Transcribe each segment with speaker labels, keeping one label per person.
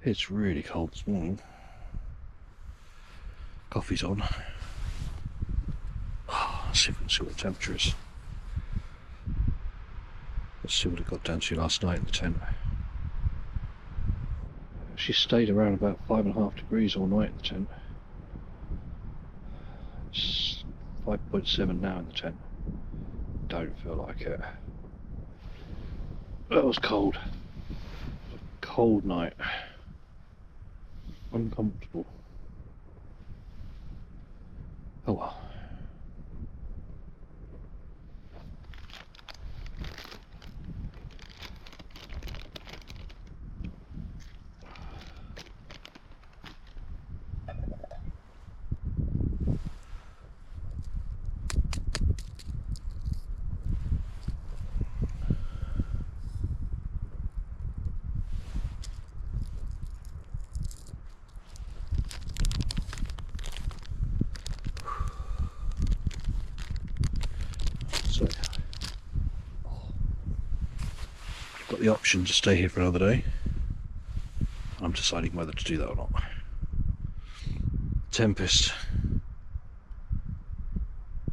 Speaker 1: It's really cold this morning. Coffee's on. Let's see if we can see what the temperature is. Let's see what it got down to last night in the tent. She stayed around about 5.5 degrees all night in the tent. It's 5.7 now in the tent. Don't feel like it. That was cold. A cold night. Uncomfortable. Oh well. So, I've got the option to stay here for another day. I'm deciding whether to do that or not. Tempest,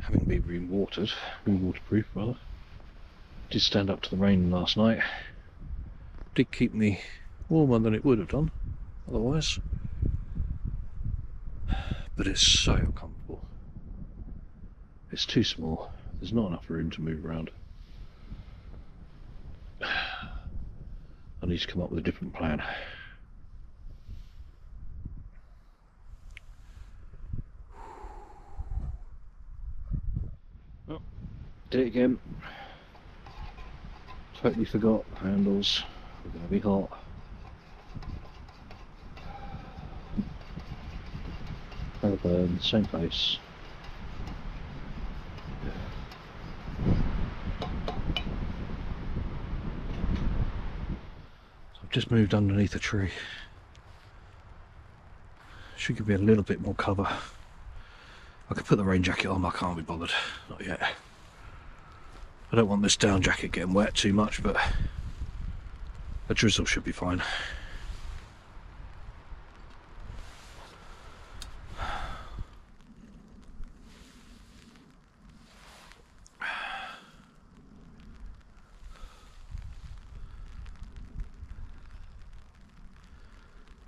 Speaker 1: having been waterproof rather, did stand up to the rain last night. Did keep me warmer than it would have done otherwise, but it's so uncomfortable. It's too small. There's not enough room to move around. I need to come up with a different plan. Oh, did it again. Totally forgot handles. We're going to be hot. Another burn, same place. Just moved underneath a tree. Should give me a little bit more cover. I could put the rain jacket on, but I can't be bothered. Not yet. I don't want this down jacket getting wet too much, but a drizzle should be fine.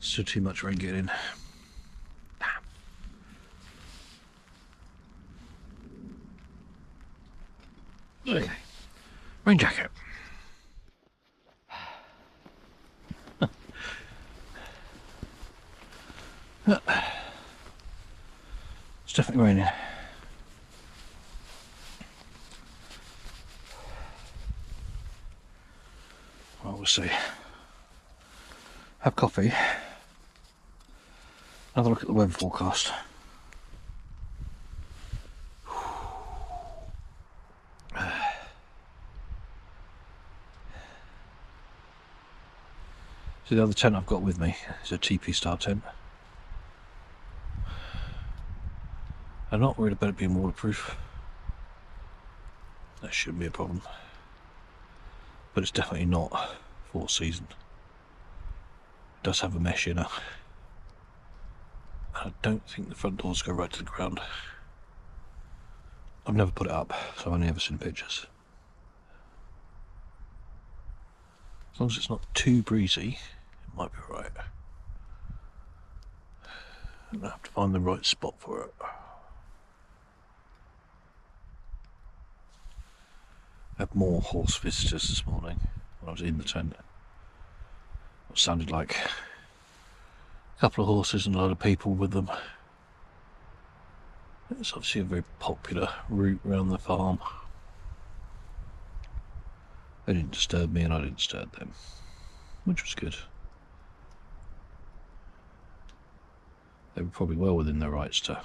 Speaker 1: Still too much rain getting in. Okay. Rain jacket. It's definitely raining. Well, we'll see. Have coffee. Have a look at the weather forecast. So the other tent I've got with me is a TP style tent. I'm not worried about it being waterproof. That shouldn't be a problem. But it's definitely not four season. It does have a mesh in it. I don't think the front doors go right to the ground. I've never put it up, so I've only ever seen pictures. As long as it's not too breezy, it might be alright. I'm going to have to find the right spot for it. I had more horse visitors this morning when I was in the tent. It sounded like a couple of horses and a lot of people with them. It's obviously a very popular route around the farm. They didn't disturb me and I didn't disturb them, which was good. They were probably well within their rights to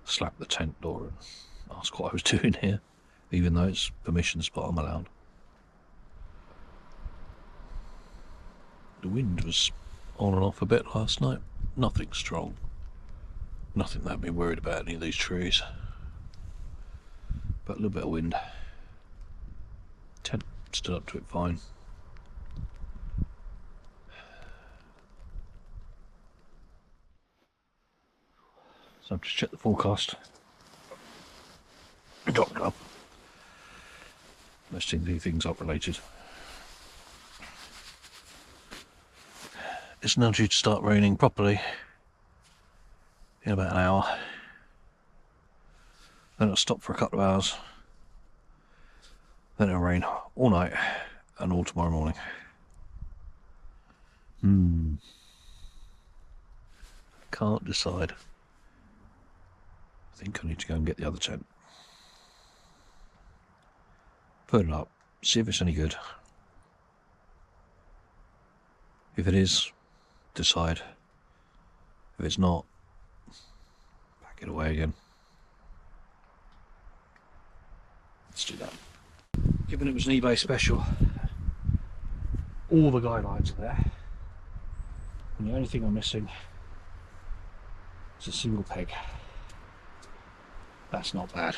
Speaker 1: slap the tent door and ask what I was doing here, even though it's permission spot I'm allowed. The wind was on and off a bit last night. Nothing strong. Nothing that had me worried about any of these trees. But a little bit of wind. Tent stood up to it fine. So I've just checked the forecast. Dropped up. Most things aren't related. It's now due to start raining properly in about an hour. Then it'll stop for a couple of hours. Then it'll rain all night and all tomorrow morning. Can't decide. I think I need to go and get the other tent. Put it up, see if it's any good. If it is, decide. If it's not, pack it away again. Let's do that. Given it was an eBay special, all the guidelines are there. And the only thing I'm missing is a single peg. That's not bad.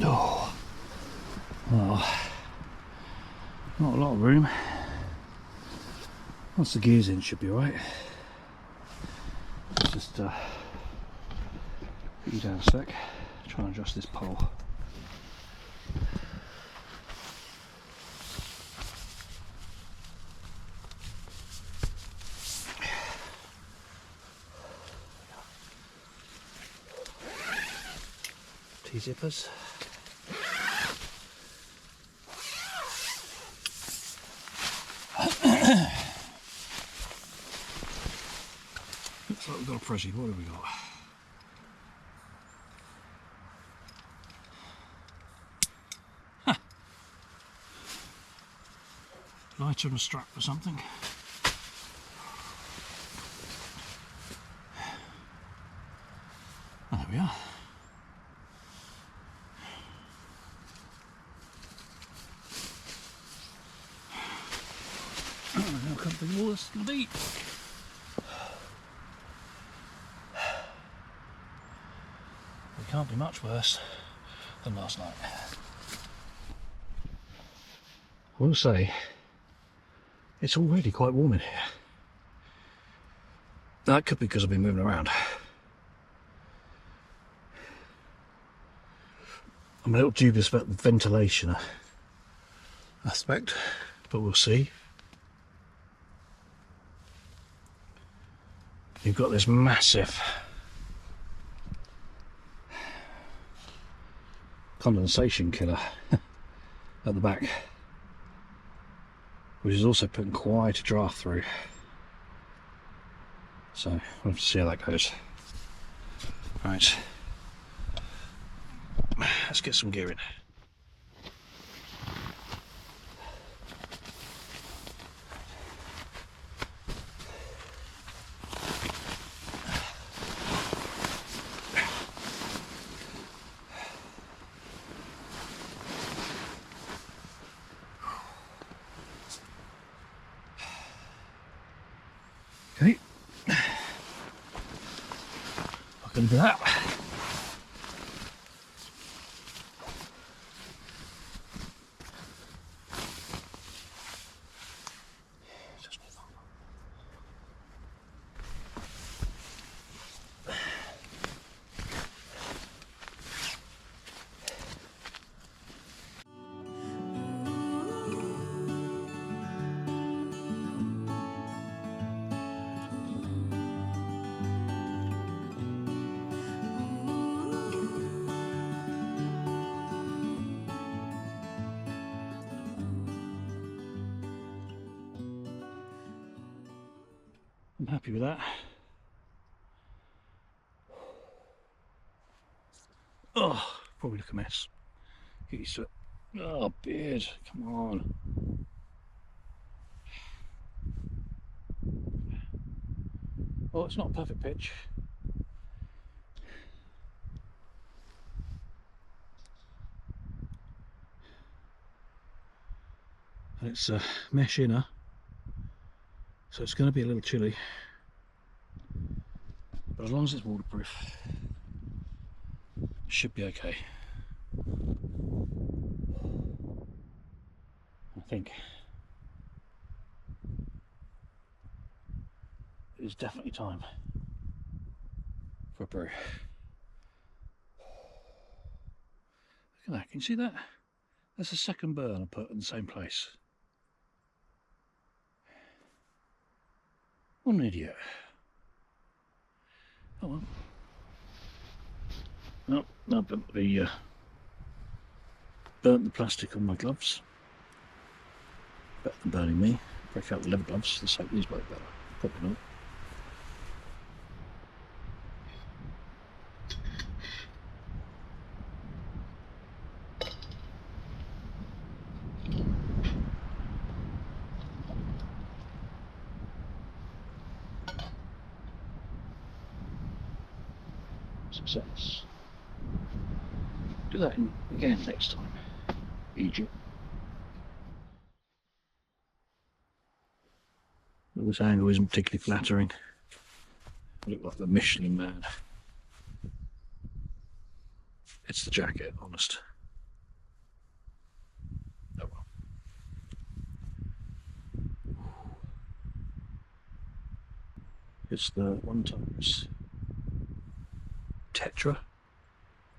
Speaker 1: Oh, well, not a lot of room. Once the gear's in, should be alright. Let's just put you down a sec, try and adjust this pole. T-zippers. Looks like we've got a Frigid. What have we got? Huh. Lighter and a strap or something. Oh, there we are. I don't know how comfortable this is going to be. It can't be much worse than last night. I will say, it's already quite warm in here. That could be because I've been moving around. I'm a little dubious about the ventilation aspect, but we'll see. You've got this massive condensation killer at the back, which is also putting quite a draft through. So we'll have to see how that goes. Right, let's get some gear in. Okay, I can do that. I'm happy with that. Oh, probably look a mess. Get used to it. Oh, beard, come on. Well, it's not a perfect pitch. And it's a mesh inner, so it's going to be a little chilly. But as long as it's waterproof, it should be okay. I think it's definitely time for a brew. Look at that, can you see that? That's the second burn I put in the same place. What an idiot. Oh well. Well, I burnt the plastic on my gloves. Better than burning me. Break out the leather gloves, the soap these work better. Probably not. Success. Do that again next time. Egypt. Well, this angle isn't particularly flattering. I look like the Michelin man. It's the jacket, honest. Oh well. It's the 1x Tetra,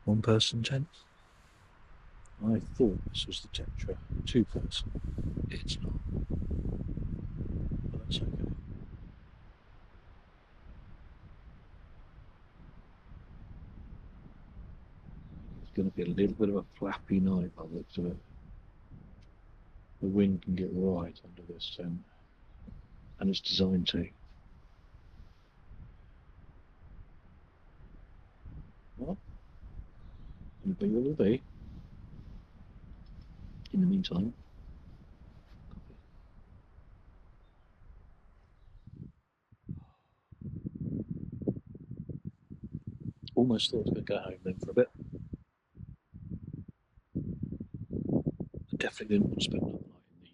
Speaker 1: 1 person tent. I thought this was the Tetra 2 person. It's not. But that's okay. It's going to be a little bit of a flappy night by the looks of it. The wind can get right under this tent, and it's designed to. Well, it'll be what it'll be. In the meantime, almost thought I was going to go home then for a bit. I definitely didn't want to spend another night in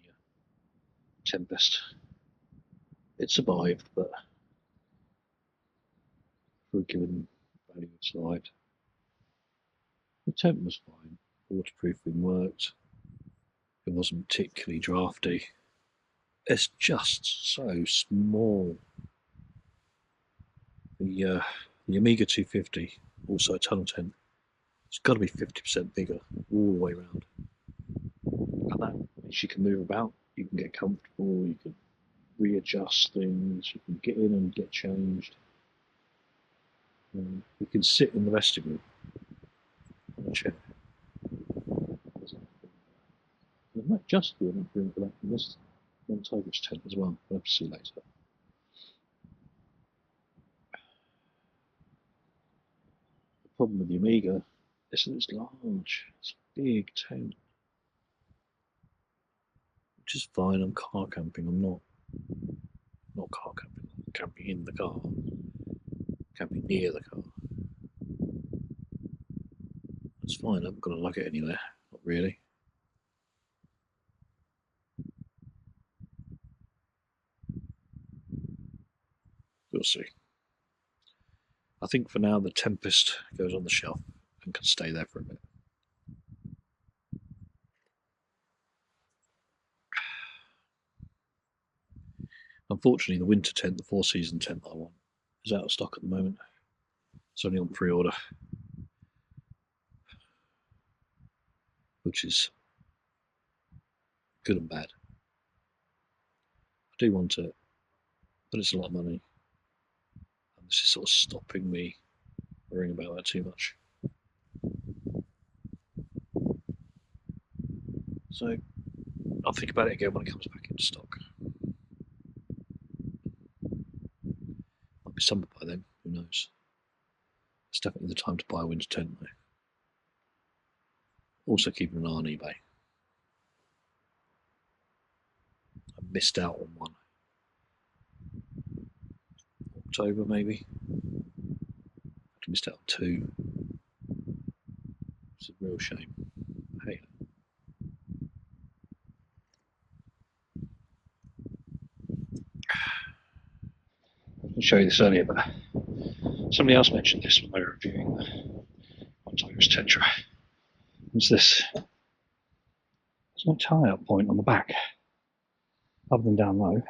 Speaker 1: the Tempest. It survived, but for a given value of slide, the tent was fine. Waterproofing worked. It wasn't particularly drafty. It's just so small. The Amiga 250, also a tunnel tent, it's got to be 50% bigger all the way around. And that means you can move about, you can get comfortable, you can readjust things, you can get in and get changed. You can sit in the vestibule on a chair. There might just be enough room for that in this non-Tigris tent as well. We'll have to see later. The problem with the Amiga is that it's large. It's a big tent. Which is fine. I'm car camping. I'm not car camping. I'm camping in the car. Camping near the car. It's fine. I'm gonna lug it anywhere. Not really. We'll see. I think for now the Tempest goes on the shelf and can stay there for a bit. Unfortunately, the winter tent, the 4-season tent that I want, is out of stock at the moment. It's only on pre-order, which is good and bad. I do want it, but it's a lot of money. And this is sort of stopping me worrying about that too much. So I'll think about it again when it comes back into stock. be summer by then, who knows. It's definitely the time to buy a winter tent though. Also keeping an eye on eBay. I missed out on one. October maybe. I missed out on two. It's a real shame. Hey. I'll show you this earlier, but somebody else mentioned this when they were reviewing the Ontaris Tetra. It's this. There's no tie-up point on the back, other than down low,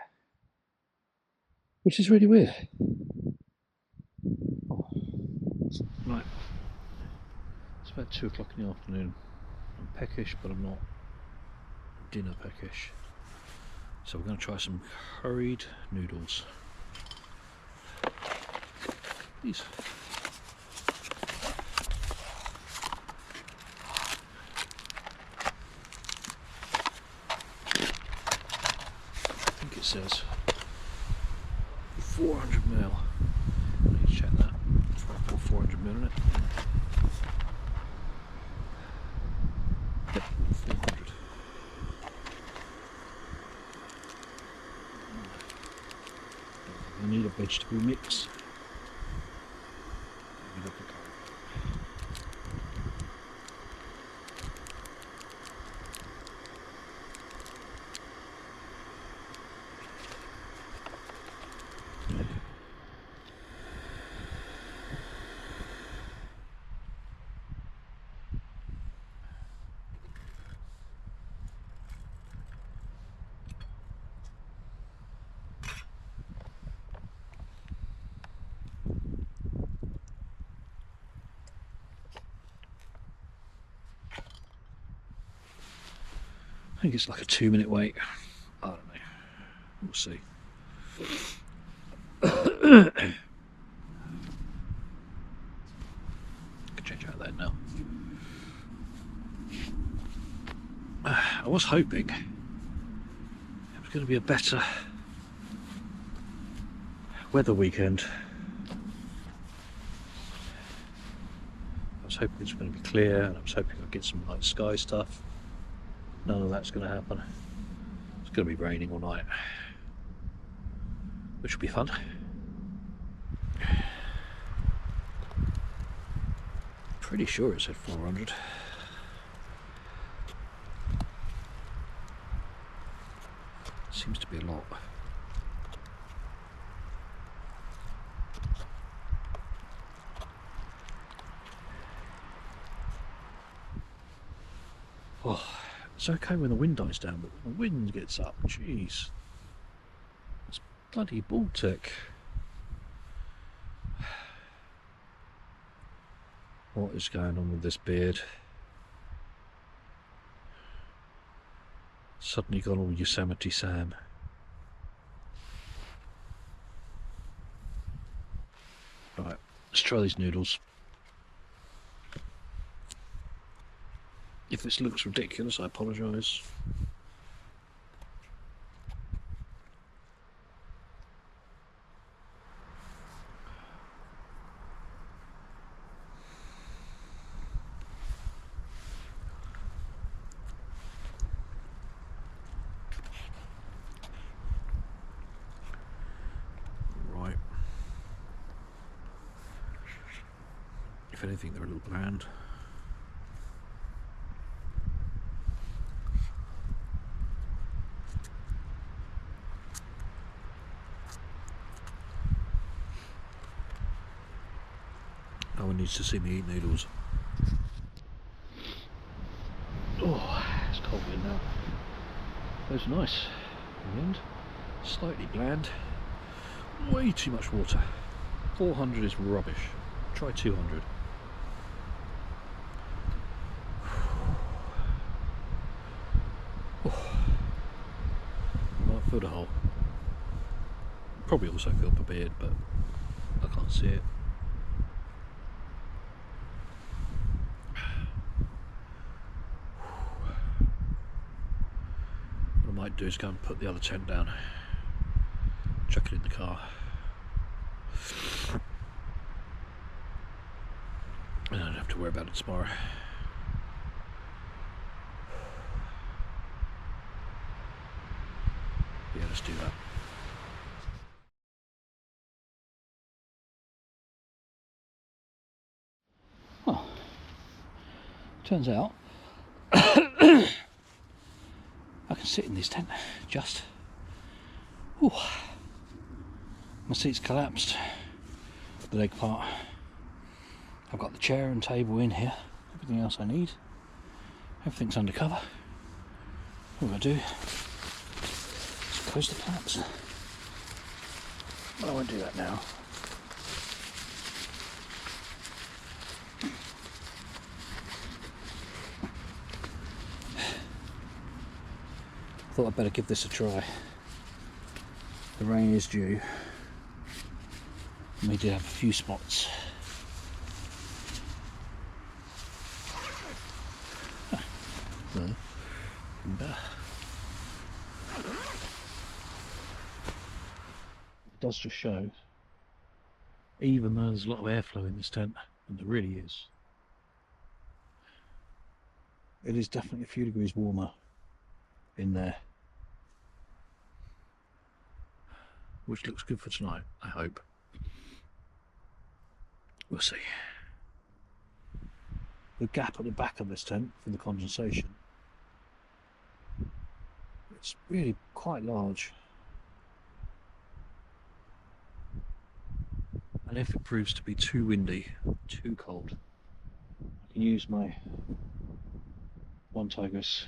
Speaker 1: which is really weird. Oh. Right, it's about 2 o'clock in the afternoon. I'm peckish, but I'm not dinner peckish. So we're going to try some curried noodles. These. I think it says 400ml. I need to check that. I'll put 400ml in it. Yep, 400. I need a vegetable mix. I think it's like a 2-minute wait. I don't know. We'll see. I can change out that now. I was hoping it was going to be a better weather weekend. I was hoping it was going to be clear, and I was hoping I'd get some night sky stuff. None of that's going to happen. It's going to be raining all night, which will be fun. Pretty sure it said 400. Seems to be a lot. Oh. It's okay when the wind dies down, but when the wind gets up, jeez, it's bloody Baltic. What is going on with this beard? Suddenly gone all Yosemite Sam. Right, let's try these noodles. If this looks ridiculous, I apologise. Right. If anything, they're a little bland. No one needs to see me eat noodles. Oh, it's cold in now. Those are nice in the end. Slightly bland. Way too much water. 400 is rubbish. Try 200. Oh. Might fill the hole. Probably also fill my beard, but I can't see it. What I might do is go and put the other tent down, chuck it in the car. I don't have to worry about it tomorrow. Yeah, let's do that. Well, turns out I can sit in this tent just. Ooh. My seat's collapsed, the leg part. I've got the chair and table in here, everything else I need. Everything's under cover. All I'm going to do is close the flaps. But I won't do that now. Thought I'd better give this a try. The rain is due. And we did have a few spots. It does just show, even though there's a lot of airflow in this tent, and there really is, it is definitely a few degrees warmer in there, which looks good for tonight, I hope. We'll see. The gap at the back of this tent for the condensation, it's really quite large. And if it proves to be too windy, too cold, I can use my One Tigress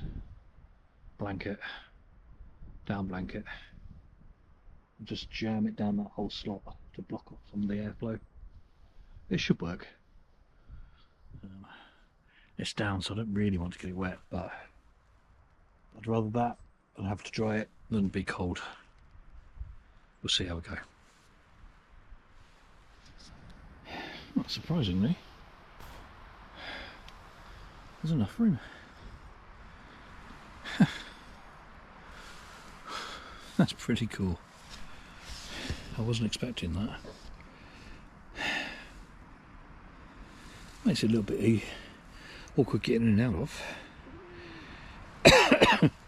Speaker 1: blanket, down blanket, and just jam it down that whole slot to block off some of the airflow. It should work. It's down, so I don't really want to get it wet, but I'd rather that than have to dry it than be cold. We'll see how we go. Not surprisingly, there's enough room. That's pretty cool. I wasn't expecting that. Makes it a little bit awkward getting in and out of,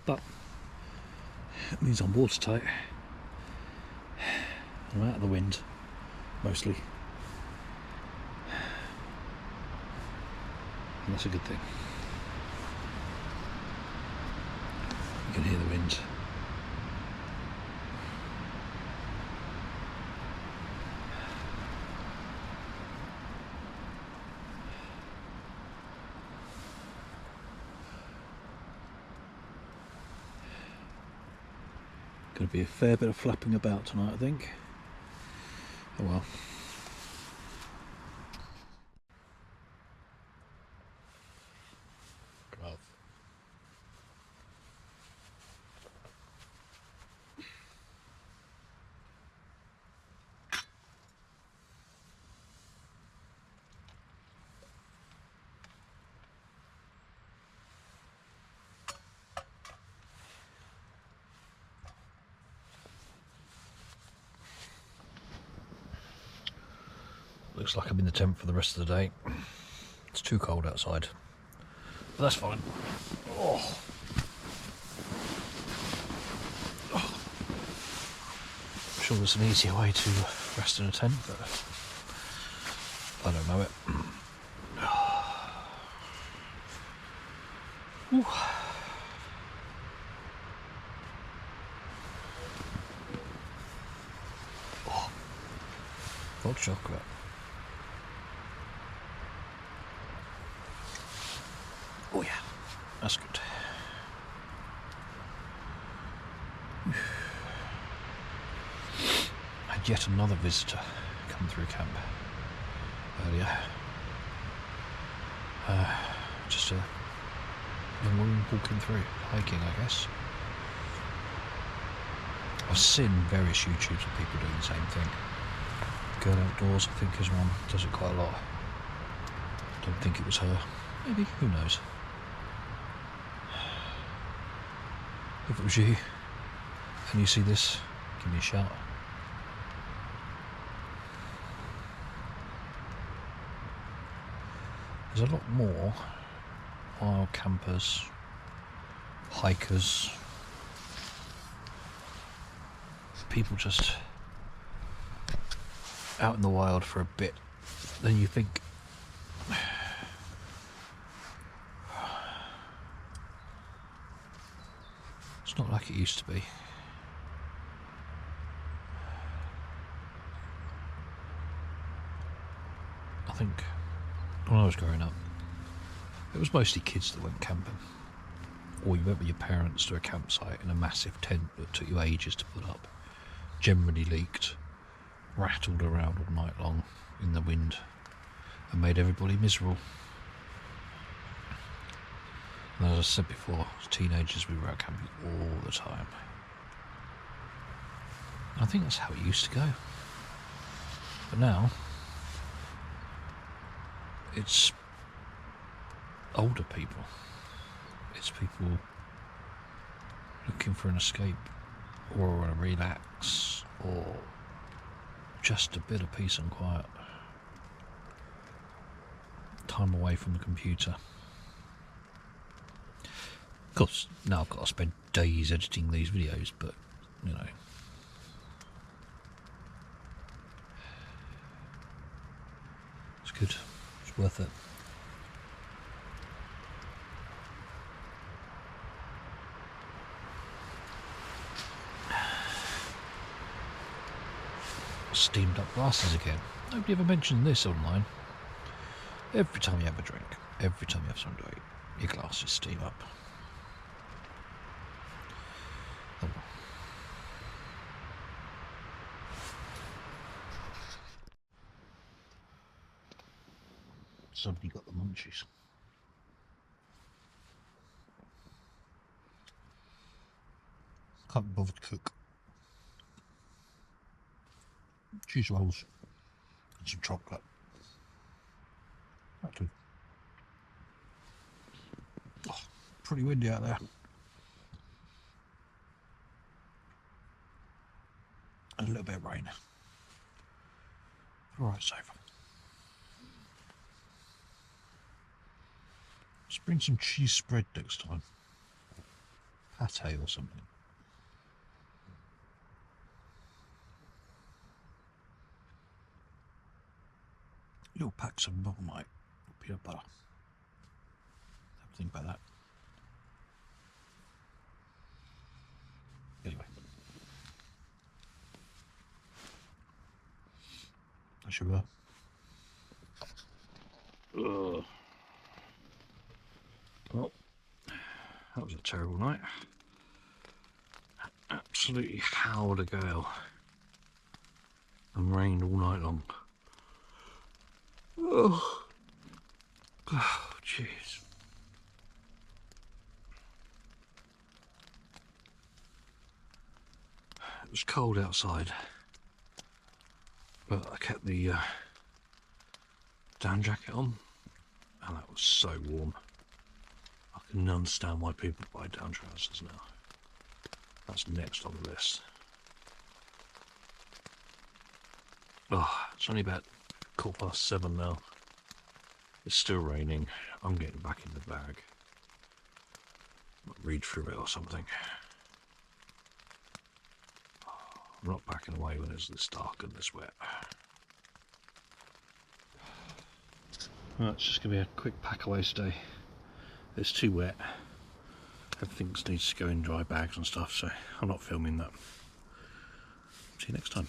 Speaker 1: but it means I'm watertight. I'm out of the wind, mostly. And that's a good thing. You can hear the wind. Going to be a fair bit of flapping about tonight, I think. Oh well. Glove. Looks like I'm in the tent for the rest of the day. It's too cold outside, but that's fine. Oh. Oh. I'm sure there's an easier way to rest in a tent, but I don't know it. Ooh. Oh. Hot chocolate. Oh yeah, that's good. Had yet another visitor come through camp earlier. Just a young woman walking through, hiking, I guess. I've seen various YouTubes of people doing the same thing. Girl Outdoors, I think, is one, does it quite a lot. Don't think it was her. Maybe, who knows. If it was you and you see this, give me a shout. There's a lot more wild campers, hikers, people just out in the wild for a bit than you think. It's not like it used to be. I think when I was growing up, it was mostly kids that went camping. Or you went with your parents to a campsite in a massive tent that took you ages to put up, generally leaked, rattled around all night long in the wind, and made everybody miserable. And as I said before, as teenagers we were out camping all the time. And I think that's how it used to go. But now, it's older people. It's people looking for an escape or a relax or just a bit of peace and quiet. Time away from the computer. Of course, now I've got to spend days editing these videos, but, you know. It's good. It's worth it. Steamed up glasses again. Nobody ever mentioned this online. Every time you have a drink, every time you have something to eat, your glasses steam up. Oh. Somebody got the munchies. Can't be bothered to cook. Cheese rolls and some chocolate. That's good. Oh, pretty windy out there. And a little bit of rain. Alright, safe. Let's bring some cheese spread next time. Pate or something. Little packs of Marmite peanut butter. Have to think about that. Anyway. That's your Ugh. Well, that was a terrible night. Absolutely howled a gale and rained all night long. Oh, jeez. It was cold outside, but I kept the down jacket on, and that was so warm. I can understand why people buy down trousers now. That's next on the list. Oh, it's only about 7:15 now. It's still raining. I'm getting back in the bag. Might read through it or something. I'm not backing away when it's this dark and this wet. Well, it's just going to be a quick pack away today. It's too wet. Everything needs to go in dry bags and stuff, so I'm not filming that. See you next time.